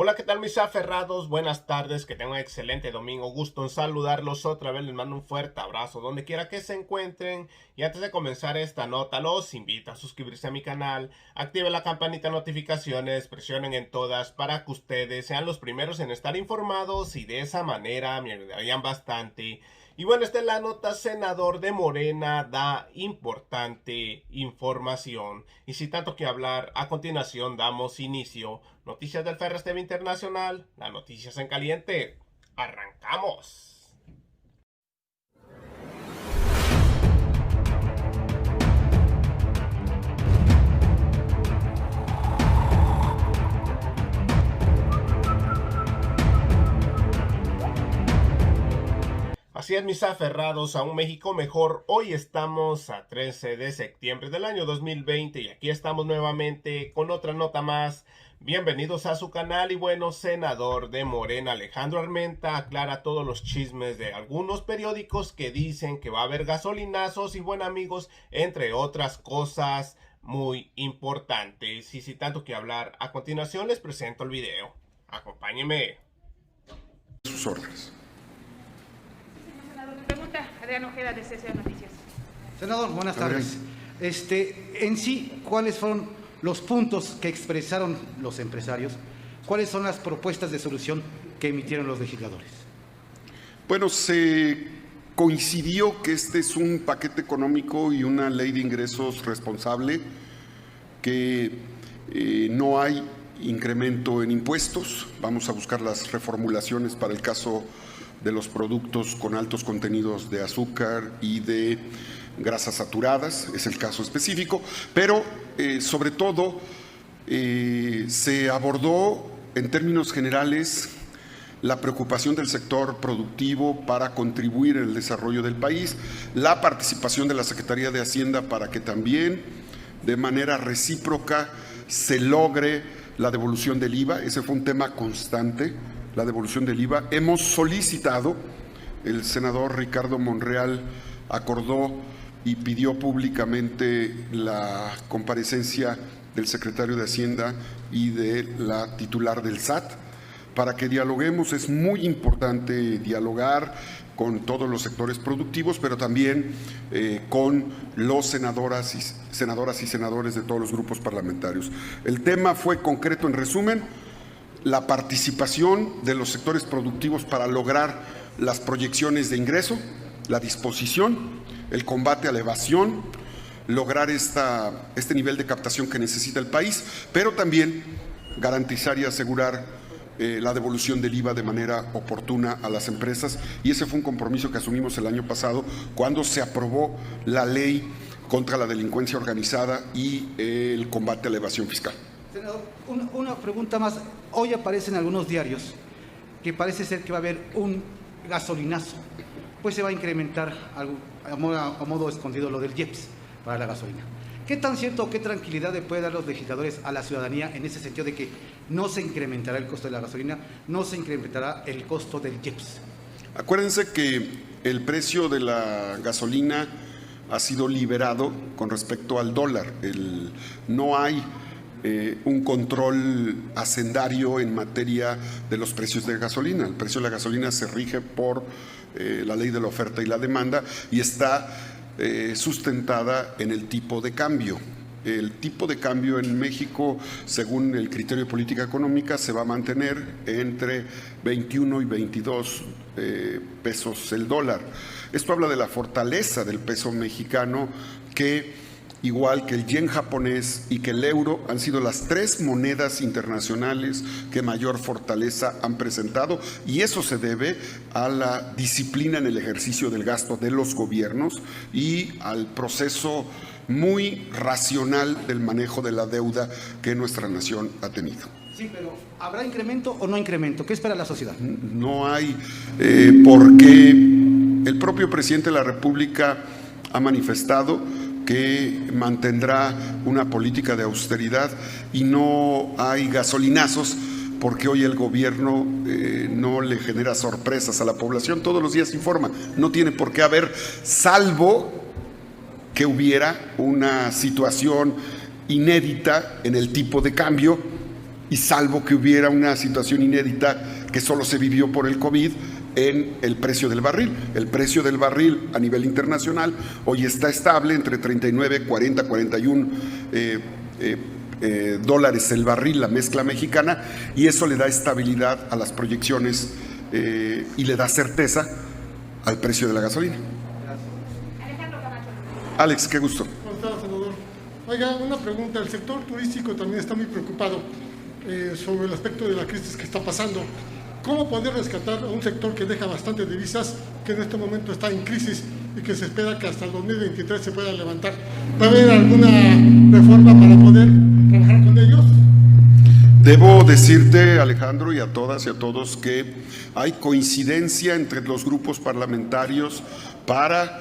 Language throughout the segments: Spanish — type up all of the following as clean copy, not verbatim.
Hola, ¿qué tal mis aferrados? Buenas tardes, que tengan un excelente domingo. Gusto en saludarlos otra vez. Les mando un fuerte abrazo donde quiera que se encuentren. Y antes de comenzar esta nota, los invito a suscribirse a mi canal, activen la campanita de notificaciones, presionen en todas para que ustedes sean los primeros en estar informados y de esa manera me ayudarían bastante. Y bueno, esta es la nota. Senador de Morena da importante información. Y sin tanto que hablar, a continuación damos inicio. Noticias del Ferres TV Internacional, las noticias en caliente. ¡Arrancamos! Así es, mis aferrados a un México mejor. Hoy estamos a 13 de septiembre del año 2020 y aquí estamos nuevamente con otra nota más. Bienvenidos a su canal. Y bueno, senador de Morena Alejandro Armenta aclara todos los chismes de algunos periódicos que dicen que va a haber gasolinazos y bueno, amigos, entre otras cosas muy importantes. Y sin tanto que hablar, a continuación les presento el video. Acompáñenme. Sus órdenes. Pregunta, Adrián Ojeda, de CCO Noticias. Senador, buenas tardes. En sí, ¿cuáles fueron los puntos que expresaron los empresarios? ¿Cuáles son las propuestas de solución que emitieron los legisladores? Bueno, se coincidió que este es un paquete económico y una ley de ingresos responsable, que no hay incremento en impuestos. Vamos a buscar las reformulaciones para el caso de los productos con altos contenidos de azúcar y de grasas saturadas, es el caso específico, pero sobre todo se abordó en términos generales la preocupación del sector productivo para contribuir en el desarrollo del país, la participación de la Secretaría de Hacienda para que también de manera recíproca se logre la devolución del IVA. Ese fue un tema constante, la devolución del IVA. Hemos solicitado, el senador Ricardo Monreal acordó y pidió públicamente la comparecencia del secretario de Hacienda y de la titular del SAT para que dialoguemos. Es muy importante dialogar con todos los sectores productivos, pero también con los senadoras y senadores de todos los grupos parlamentarios. El tema fue concreto, en resumen, la participación de los sectores productivos para lograr las proyecciones de ingreso, la disposición, el combate a la evasión, lograr este nivel de captación que necesita el país, pero también garantizar y asegurar la devolución del IVA de manera oportuna a las empresas. Y ese fue un compromiso que asumimos el año pasado cuando se aprobó la ley contra la delincuencia organizada y el combate a la evasión fiscal. Senador, una pregunta más. Hoy aparece en algunos diarios que parece ser que va a haber un gasolinazo, pues se va a incrementar a modo escondido lo del IEPS para la gasolina. ¿Qué tan cierto o qué tranquilidad le puede dar los legisladores a la ciudadanía en ese sentido de que no se incrementará el costo de la gasolina, no se incrementará el costo del IEPS? Acuérdense que el precio de la gasolina ha sido liberado con respecto al dólar. No hay un control hacendario en materia de los precios de gasolina. El precio de la gasolina se rige por la ley de la oferta y la demanda y está sustentada en el tipo de cambio. El tipo de cambio en México, según el criterio de política económica, se va a mantener entre 21 y 22 pesos el dólar. Esto habla de la fortaleza del peso mexicano, que igual que el yen japonés y que el euro han sido las tres monedas internacionales que mayor fortaleza han presentado, y eso se debe a la disciplina en el ejercicio del gasto de los gobiernos y al proceso muy racional del manejo de la deuda que nuestra nación ha tenido. Sí, pero ¿habrá incremento o no incremento? ¿Qué espera la sociedad? No hay, porque el propio presidente de la República ha manifestado que mantendrá una política de austeridad y no hay gasolinazos, porque hoy el gobierno no le genera sorpresas a la población, todos los días informa, no tiene por qué haber, salvo que hubiera una situación inédita en el tipo de cambio y salvo que hubiera una situación inédita que solo se vivió por el COVID en el precio del barril. El precio del barril a nivel internacional hoy está estable entre 39, 40, 41 dólares el barril, la mezcla mexicana, y eso le da estabilidad a las proyecciones y le da certeza al precio de la gasolina. Alex, qué gusto. ¿Cómo está, senador? Oiga, una pregunta. El sector turístico también está muy preocupado sobre el aspecto de la crisis que está pasando. ¿Cómo poder rescatar a un sector que deja bastantes divisas, que en este momento está en crisis y que se espera que hasta el 2023 se pueda levantar? ¿Va a haber alguna reforma para poder trabajar con ellos? Debo decirte, Alejandro, y a todas y a todos, que hay coincidencia entre los grupos parlamentarios para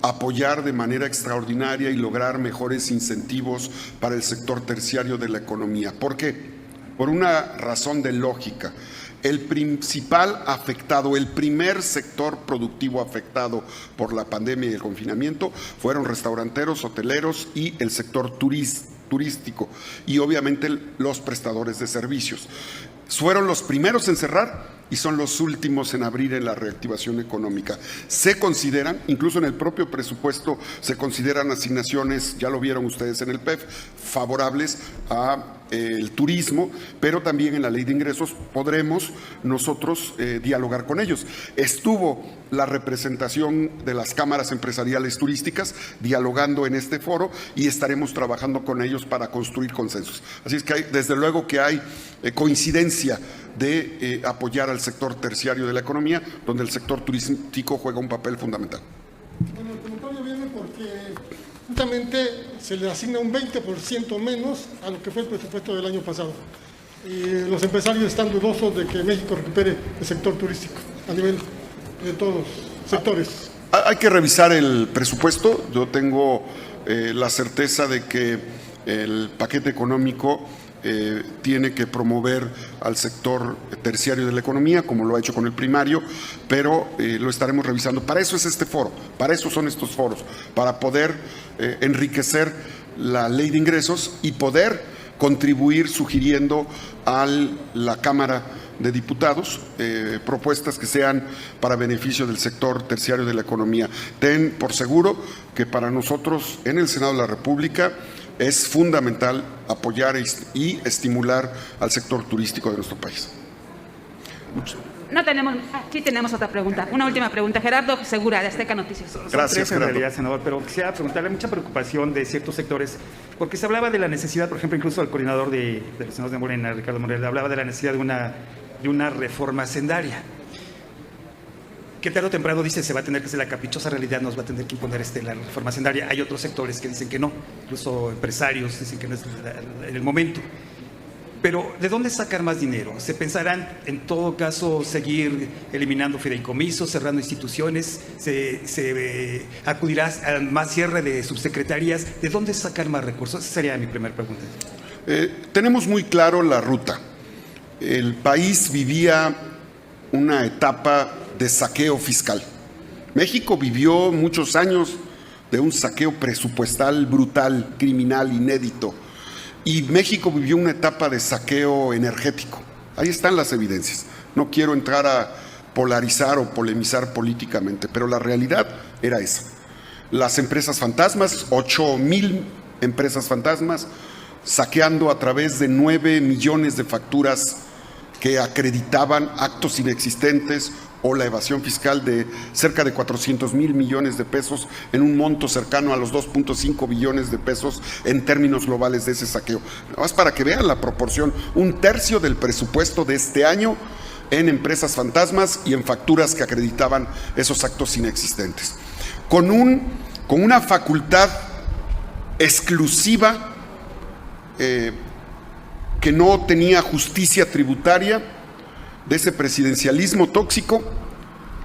apoyar de manera extraordinaria y lograr mejores incentivos para el sector terciario de la economía. ¿Por qué? Por una razón de lógica. El principal afectado, el primer sector productivo afectado por la pandemia y el confinamiento fueron restauranteros, hoteleros y el sector turístico y obviamente los prestadores de servicios. Fueron los primeros en cerrar y son los últimos en abrir en la reactivación económica. Se consideran, incluso en el propio presupuesto, se consideran asignaciones, ya lo vieron ustedes en el PEF, favorables a el turismo, pero también en la ley de ingresos podremos nosotros dialogar con ellos. Estuvo la representación de las cámaras empresariales turísticas dialogando en este foro y estaremos trabajando con ellos para construir consensos. Así es que desde luego que hay coincidencia de apoyar al sector terciario de la economía, donde el sector turístico juega un papel fundamental. Bueno, el comentario viene porque justamente se le asigna un 20% menos a lo que fue el presupuesto del año pasado. Y los empresarios están dudosos de que México recupere el sector turístico a nivel de todos los sectores. Hay que revisar el presupuesto. Yo tengo la certeza de que el paquete económico tiene que promover al sector terciario de la economía, como lo ha hecho con el primario, pero lo estaremos revisando. Para eso es este foro, para eso son estos foros, para poder enriquecer la ley de ingresos y poder contribuir sugiriendo a la Cámara de Diputados propuestas que sean para beneficio del sector terciario de la economía. Ten por seguro que para nosotros en el Senado de la República es fundamental apoyar y estimular al sector turístico de nuestro país. No tenemos, aquí tenemos otra pregunta, una última pregunta. Gerardo Segura, de Azteca Noticias. Gracias, en Gerardo. realidad, senador, pero quisiera preguntarle mucha preocupación de ciertos sectores, porque se hablaba de la necesidad, por ejemplo, incluso el coordinador de los senadores de Morena, Ricardo Morel, hablaba de la necesidad de una reforma hacendaria. Que tarde o temprano dice se va a tener que hacer, la caprichosa realidad nos va a tener que imponer la reforma hacendaria. Hay otros sectores que dicen que no, incluso empresarios dicen que no es el momento. Pero ¿de dónde sacar más dinero? ¿Se pensarán en todo caso seguir eliminando fideicomisos, cerrando instituciones? ¿Se acudirá a más cierre de subsecretarías? ¿De dónde sacar más recursos? Esa sería mi primera pregunta. Tenemos muy claro la ruta. El país vivía una etapa de saqueo fiscal. México vivió muchos años de un saqueo presupuestal brutal, criminal, inédito. Y México vivió una etapa de saqueo energético. Ahí están las evidencias. No quiero entrar a polarizar o polemizar políticamente, pero la realidad era esa. Las empresas fantasmas, 8,000 empresas fantasmas, saqueando a través de 9 millones de facturas que acreditaban actos inexistentes o la evasión fiscal de cerca de 400,000 millones de pesos en un monto cercano a los 2.5 billones de pesos en términos globales de ese saqueo. Nada más para que vean la proporción, 1/3 del presupuesto de este año en empresas fantasmas y en facturas que acreditaban esos actos inexistentes. Con una facultad exclusiva que no tenía justicia tributaria, de ese presidencialismo tóxico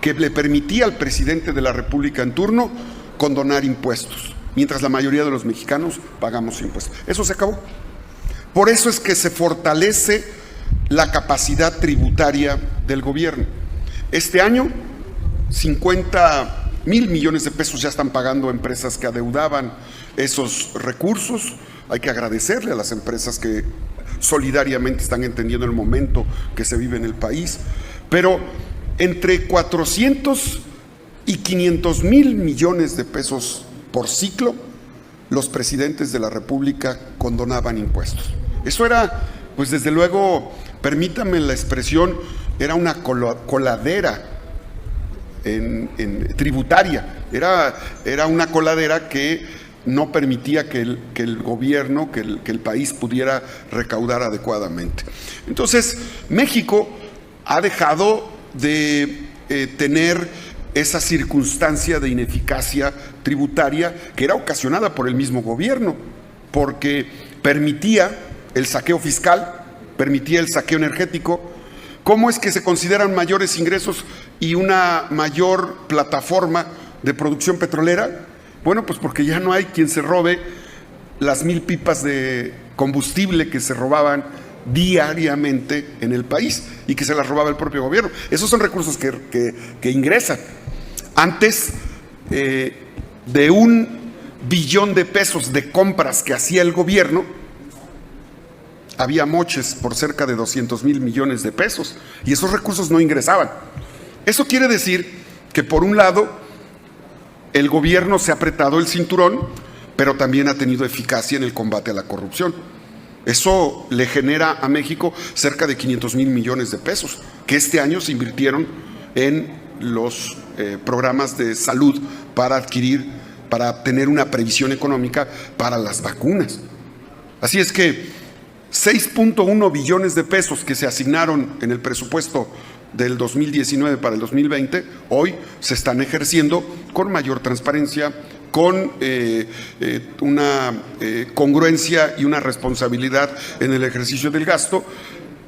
que le permitía al presidente de la República en turno condonar impuestos, mientras la mayoría de los mexicanos pagamos impuestos. Eso se acabó. Por eso es que se fortalece la capacidad tributaria del gobierno. Este año, 50,000 millones de pesos ya están pagando empresas que adeudaban esos recursos. Hay que agradecerle a las empresas que solidariamente están entendiendo el momento que se vive en el país, pero entre 400 y 500 mil millones de pesos por ciclo, los presidentes de la República condonaban impuestos. Eso era, pues desde luego, permítame la expresión, era una coladera tributaria, era una coladera que no permitía que el gobierno, que el país pudiera recaudar adecuadamente. Entonces, México ha dejado de tener esa circunstancia de ineficacia tributaria que era ocasionada por el mismo gobierno, porque permitía el saqueo fiscal, permitía el saqueo energético. ¿Cómo es que se consideran mayores ingresos y una mayor plataforma de producción petrolera? Bueno, pues porque ya no hay quien se robe las 1000 pipas de combustible que se robaban diariamente en el país y que se las robaba el propio gobierno. Esos son recursos que ingresan. Antes de 1 billón de pesos de compras que hacía el gobierno, había moches por cerca de 200 mil millones de pesos y esos recursos no ingresaban. Eso quiere decir que por un lado el gobierno se ha apretado el cinturón, pero también ha tenido eficacia en el combate a la corrupción. Eso le genera a México cerca de 500 mil millones de pesos, que este año se invirtieron en los programas de salud para tener una previsión económica para las vacunas. Así es que 6.1 billones de pesos que se asignaron en el presupuesto del 2019 para el 2020, hoy se están ejerciendo con mayor transparencia, con una congruencia y una responsabilidad en el ejercicio del gasto,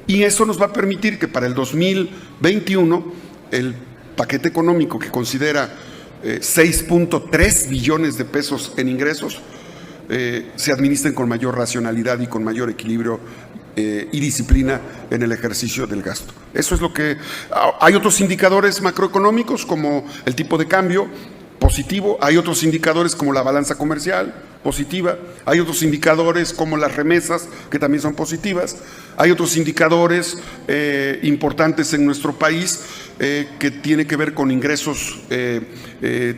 y eso nos va a permitir que para el 2021 el paquete económico, que considera 6.3 billones de pesos en ingresos, se administren con mayor racionalidad y con mayor equilibrio y disciplina en el ejercicio del gasto. Eso es lo que... Hay otros indicadores macroeconómicos como el tipo de cambio positivo, hay otros indicadores como la balanza comercial positiva, hay otros indicadores como las remesas que también son positivas, hay otros indicadores importantes en nuestro país que tiene que ver con ingresos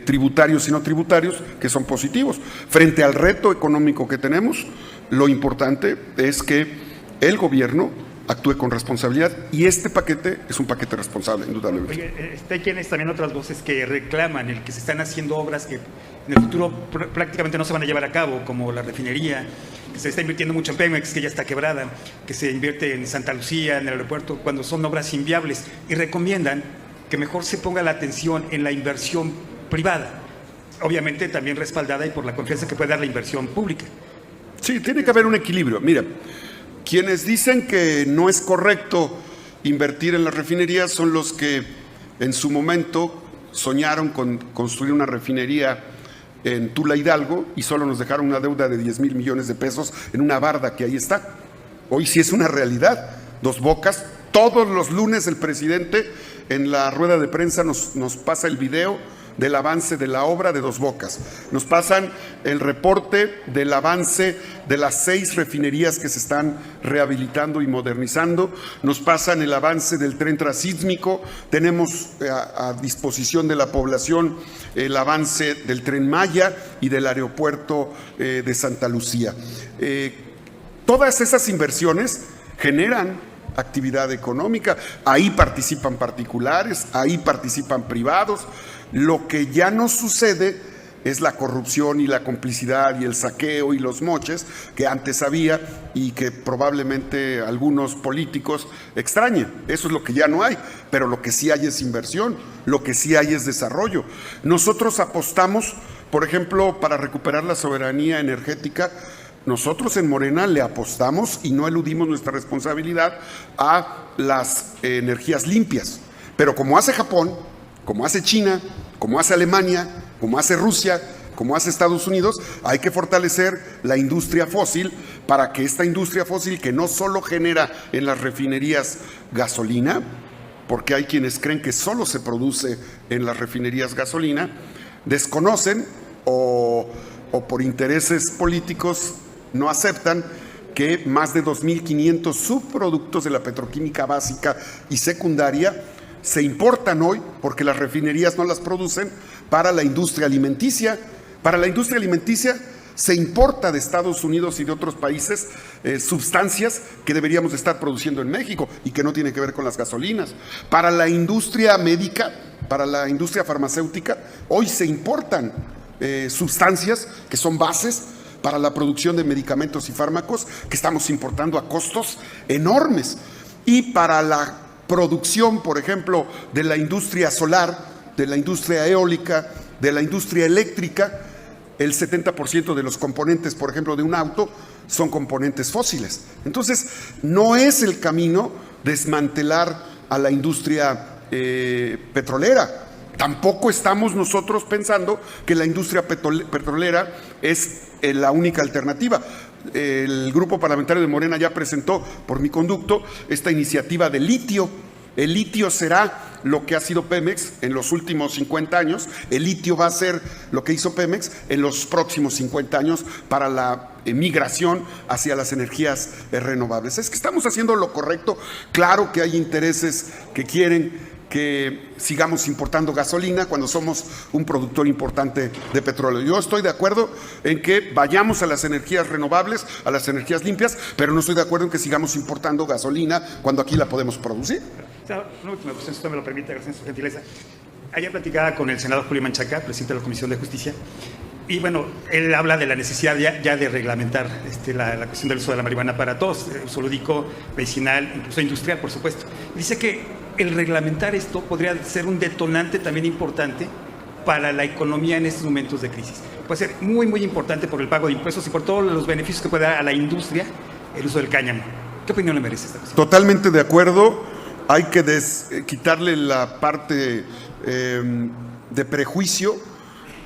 tributarios y no tributarios que son positivos. Frente al reto económico que tenemos, lo importante es que el gobierno actúe con responsabilidad y este paquete es un paquete responsable, indudablemente. Oye, hay quienes también otras voces que reclaman el que se están haciendo obras que en el futuro prácticamente no se van a llevar a cabo, como la refinería, que se está invirtiendo mucho en Pemex, que ya está quebrada, que se invierte en Santa Lucía, en el aeropuerto, cuando son obras inviables, y recomiendan que mejor se ponga la atención en la inversión privada, obviamente también respaldada y por la confianza que puede dar la inversión pública. Sí, tiene que haber un equilibrio. Mira, quienes dicen que no es correcto invertir en las refinerías son los que en su momento soñaron con construir una refinería en Tula, Hidalgo, y solo nos dejaron una deuda de 10 mil millones de pesos en una barda que ahí está. Hoy sí es una realidad. Dos Bocas, todos los lunes el presidente en la rueda de prensa nos pasa el video del avance de la obra de Dos Bocas. Nos pasan el reporte del avance de las 6 refinerías que se están rehabilitando y modernizando. Nos pasan el avance del tren transísmico. Tenemos a disposición de la población el avance del Tren Maya y del aeropuerto de Santa Lucía. Todas esas inversiones generan actividad económica. Ahí participan particulares, ahí participan privados. Lo que ya no sucede es la corrupción y la complicidad y el saqueo y los moches que antes había y que probablemente algunos políticos extrañen. Eso es lo que ya no hay, pero lo que sí hay es inversión, lo que sí hay es desarrollo. Nosotros apostamos, por ejemplo, para recuperar la soberanía energética. Nosotros en Morena le apostamos y no eludimos nuestra responsabilidad a las energías limpias, pero como hace Japón, como hace China, como hace Alemania, como hace Rusia, como hace Estados Unidos, hay que fortalecer la industria fósil para que esta industria fósil, que no solo genera en las refinerías gasolina, porque hay quienes creen que solo se produce en las refinerías gasolina, desconocen o por intereses políticos no aceptan que más de 2.500 subproductos de la petroquímica básica y secundaria se importan hoy, porque las refinerías no las producen, para la industria alimenticia. Para la industria alimenticia se importa de Estados Unidos y de otros países sustancias que deberíamos estar produciendo en México y que no tienen que ver con las gasolinas. Para la industria médica, para la industria farmacéutica, hoy se importan sustancias que son bases para la producción de medicamentos y fármacos que estamos importando a costos enormes. Y para la producción, por ejemplo, de la industria solar, de la industria eólica, de la industria eléctrica, el 70% de los componentes, por ejemplo, de un auto son componentes fósiles. Entonces, no es el camino desmantelar a la industria petrolera. Tampoco estamos nosotros pensando que la industria petrolera es la única alternativa. El grupo parlamentario de Morena ya presentó por mi conducto esta iniciativa de litio. El litio será lo que ha sido Pemex en los últimos 50 años. El litio va a ser lo que hizo Pemex en los próximos 50 años para la migración hacia las energías renovables. Es que estamos haciendo lo correcto. Claro que hay intereses que quieren que sigamos importando gasolina cuando somos un productor importante de petróleo. Yo estoy de acuerdo en que vayamos a las energías renovables, a las energías limpias, pero no estoy de acuerdo en que sigamos importando gasolina cuando aquí la podemos producir. Una última cuestión, si usted me lo permite, gracias a su gentileza. Ayer platicaba con el senador Julio Menchaca, presidente de la Comisión de Justicia, y bueno, él habla de la necesidad ya de reglamentar la cuestión del uso de la marihuana para todos, uso lúdico, medicinal, incluso industrial, por supuesto. Dice que el reglamentar esto podría ser un detonante también importante para la economía en estos momentos de crisis. Puede ser muy, muy importante por el pago de impuestos y por todos los beneficios que puede dar a la industria el uso del cáñamo. ¿Qué opinión le merece esta cuestión? Totalmente de acuerdo. Hay que quitarle la parte de prejuicio.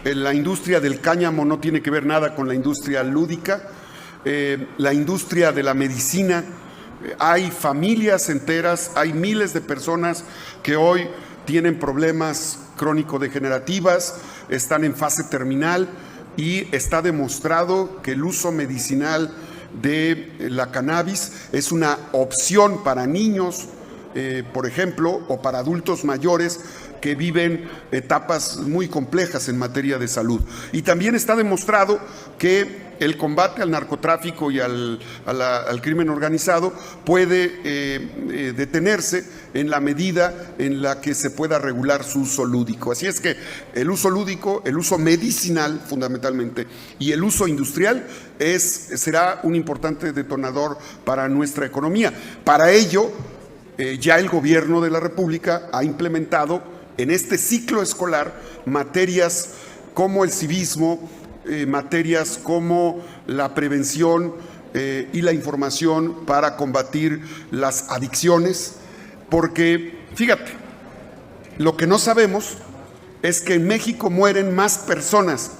La industria del cáñamo no tiene que ver nada con la industria lúdica. La industria de la medicina, hay familias enteras, hay miles de personas que hoy tienen problemas crónico-degenerativas, están en fase terminal y está demostrado que el uso medicinal de la cannabis es una opción para niños, por ejemplo, o para adultos mayores que viven etapas muy complejas en materia de salud. Y también está demostrado que el combate al narcotráfico y al crimen organizado puede detenerse en la medida en la que se pueda regular su uso lúdico. Así es que el uso lúdico, el uso medicinal fundamentalmente y el uso industrial será un importante detonador para nuestra economía. Para ello, ya el gobierno de la República ha implementado en este ciclo escolar materias como el civismo, materias como la prevención y la información para combatir las adicciones, porque fíjate, lo que no sabemos es que en México mueren más personas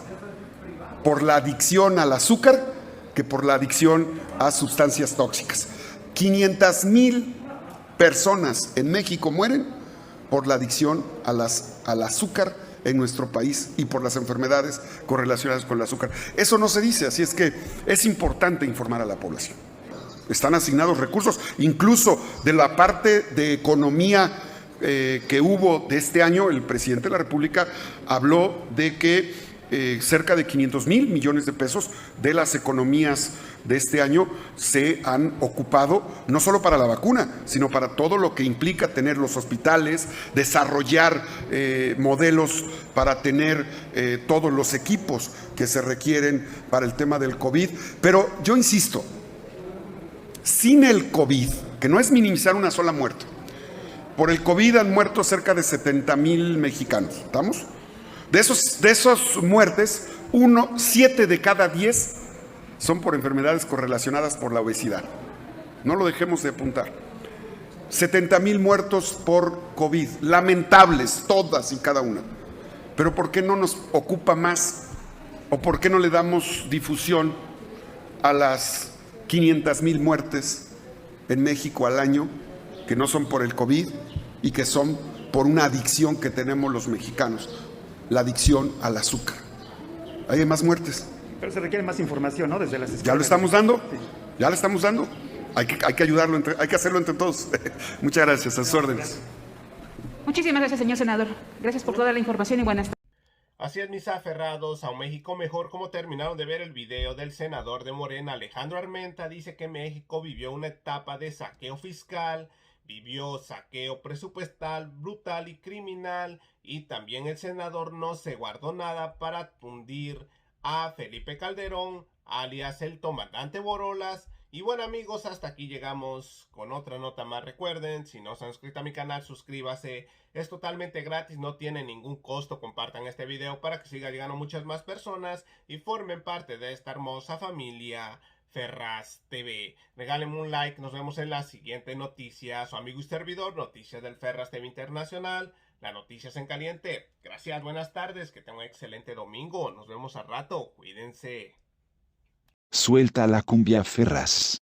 por la adicción al azúcar que por la adicción a sustancias tóxicas. 500,000 personas en México mueren por la adicción al azúcar en nuestro país y por las enfermedades correlacionadas con el azúcar. Eso no se dice, así es que es importante informar a la población. Están asignados recursos, incluso de la parte de economía que hubo de este año. El presidente de la República habló de que cerca de 500,000 millones de pesos de las economías de este año se han ocupado no solo para la vacuna, sino para todo lo que implica tener los hospitales, desarrollar modelos para tener todos los equipos que se requieren para el tema del COVID. Pero yo insisto, sin el COVID, que no es minimizar una sola muerte, por el COVID han muerto cerca de 70,000 mexicanos, ¿estamos? De esas muertes, 7 de cada 10 son por enfermedades correlacionadas por la obesidad. No lo dejemos de apuntar. 70,000 muertos por COVID, lamentables, todas y cada una. Pero ¿por qué no nos ocupa más? ¿O por qué no le damos difusión a las 500,000 muertes en México al año, que no son por el COVID y que son por una adicción que tenemos los mexicanos? La adicción al azúcar. Hay más muertes. Pero se requiere más información, ¿no? Desde las escuelas. ¿Ya lo estamos dando? Sí. Ya le estamos dando. Hay que ayudarlo, hay que hacerlo entre todos. Muchas gracias, a sus órdenes. Muchísimas gracias, señor senador. Gracias por toda la información y buenas tardes. Así es, mis aferrados a un México mejor. Como terminaron de ver el video del senador de Morena, Alejandro Armenta, dice que México vivió una etapa de saqueo fiscal, vivió saqueo presupuestal brutal y criminal, y también el senador no se guardó nada para tundir a Felipe Calderón, alias el comandante Borolas. Y bueno, amigos, hasta aquí llegamos con otra nota más. Recuerden, si no se han suscrito a mi canal, suscríbase. Es totalmente gratis, no tiene ningún costo. Compartan este video para que siga llegando muchas más personas y formen parte de esta hermosa familia Ferraz TV. Regálenme un like, nos vemos en la siguiente noticia. Su amigo y servidor, Noticias del Ferraz TV Internacional. Las noticias en caliente. Gracias, buenas tardes, que tengan un excelente domingo. Nos vemos al rato, cuídense. Suelta la cumbia Ferraz.